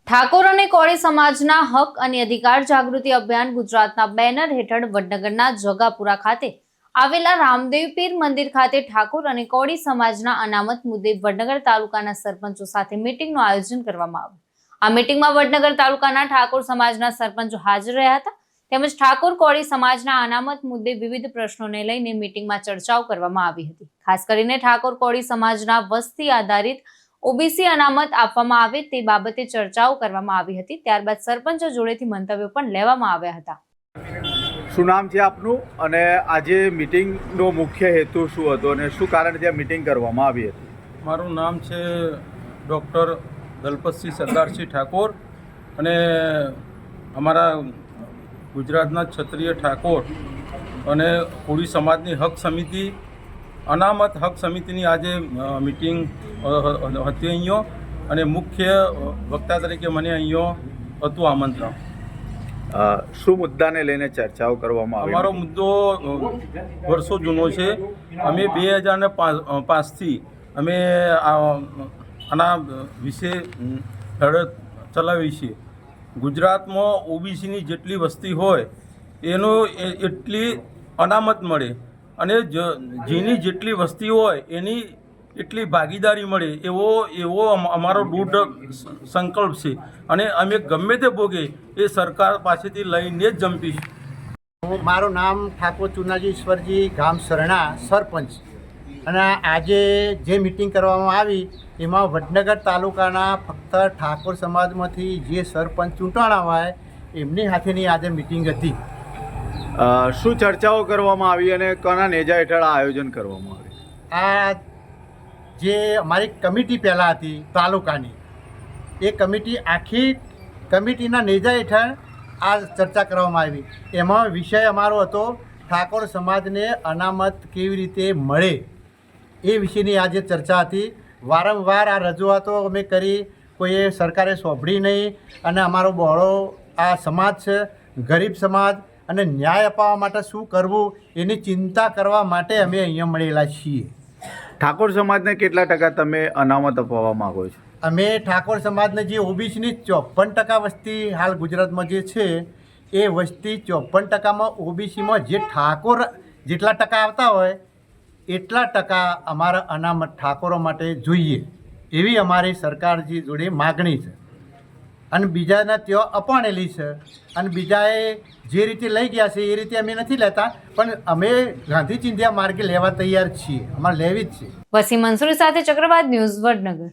ઠાકોર અને કોળી સમાજના હક અને અધિકાર જાગૃતિ અભિયાન ગુજરાતના બેનર હેઠળ વડનગરના જગાપુરા ખાતે આવેલા રામદેવ પીર મંદિર ખાતે ઠાકોર અને કોળી સમાજના અનામત મુદ્દે વડનગર તાલુકાના સરપંચો સાથે મીટિંગનું આયોજન કરવામાં આવ્યું। આ મીટિંગમાં વડનગર તાલુકાના ઠાકોર સમાજના સરપંચો હાજર રહ્યા હતા તેમજ ઠાકોર કોળી સમાજના અનામત મુદ્દે વિવિધ પ્રશ્નોને લઈને મીટિંગમાં ચર્ચાઓ કરવામાં આવી હતી। ખાસ કરીને ઠાકોર કોળી સમાજના વસ્તી આધારિત ઓબીસી અનામત આપવામાં આવે તે બાબતે ચર્ચાઓ કરવામાં આવી હતી। ત્યારબાદ સરપંચો જોડેથી મંતવ્યો પણ લેવામાં આવ્યા હતા। શું નામ છે આપનું અને આજે મીટિંગનો મુખ્ય હેતુ શું હતો અને શું કારણથી આ મીટિંગ કરવામાં આવી હતી? મારું નામ છે ડૉક્ટર દલપતસિંહ સરદારસિંહ ઠાકોર અને અમારા ગુજરાતના ક્ષત્રિય ઠાકોર અને કોળી સમાજની હક સમિતિ અનામત હક સમિતિની આજે મીટિંગ હતી અહીંયા અને મુખ્ય વક્તા તરીકે મને અહીંયા હતું આમંત્રણ। શું મુદ્દાને લઈને ચર્ચાઓ કરવામાં આવી? અમારો મુદ્દો વર્ષો જૂનો છે। અમે 2005થી અમે આના વિશે લડત ચલાવી છે। ગુજરાતમાં ઓબીસીની જેટલી વસ્તી હોય એનો એટલી અનામત મળે અને જેની જેટલી વસ્તી હોય એની એટલી ભાગીદારી મળે એવો અમારો દૃઢ સંકલ્પ છે અને અમે ગમે તે ભોગે એ સરકાર પાસેથી લઈને જ જંપીશું। મારું નામ ઠાકોર ચુનાજી ઈશ્વરજી ગામ સરણા સરપંચ અને આજે જે મિટિંગ કરવામાં આવી એમાં વડનગર તાલુકાના ફક્ત ઠાકોર સમાજમાંથી જે સરપંચ ચૂંટાણા હોય એમની સાથેની આજે મિટિંગ હતી। શું ચર્ચાઓ કરવામાં આવી અને કોના નેજા હેઠળ આ આયોજન કરવામાં આવ્યું? આ જે અમારી કમિટી પહેલાં હતી તાલુકાની એ કમિટી આખી કમિટીના નેજા હેઠળ આ ચર્ચા કરવામાં આવી। એમાં વિષય અમારો હતો ઠાકોર સમાજને અનામત કેવી રીતે મળે એ વિશેની આજે ચર્ચા હતી। વારંવાર આ રજૂઆતો અમે કરી, કોઈએ સરકારે સોંપડી નહીં અને અમારો બહોળો આ સમાજ છે, ગરીબ સમાજ, અને ન્યાય અપાવવા માટે શું કરવું એની ચિંતા કરવા માટે અમે અહીંયા મળેલા છીએ। ઠાકોર સમાજને કેટલા ટકા તમે અનામત અપાવવા માગો છો? અમે ઠાકોર સમાજને જે ઓબીસીની 54% વસ્તી હાલ ગુજરાતમાં જે છે એ વસ્તી 54%માં ઓબીસીમાં જે ઠાકોર જેટલા ટકા આવતા હોય એટલા ટકા અમારા અનામત ઠાકોરો માટે જોઈએ એવી અમારી સરકારજી જોડે માગણી છે અને બીજાના ત્યાં અપાણેલી છે અને બીજાએ જે રીતે લઈ ગયા છે એ રીતે અમે નથી લેતા, પણ અમે ગાંધી ચિંધ્યા માર્ગે લેવા તૈયાર છીએ, અમારે લેવી જ છે। વસીમ મંસૂરી સાથે ચક્રવાત ન્યૂઝ વડનગર।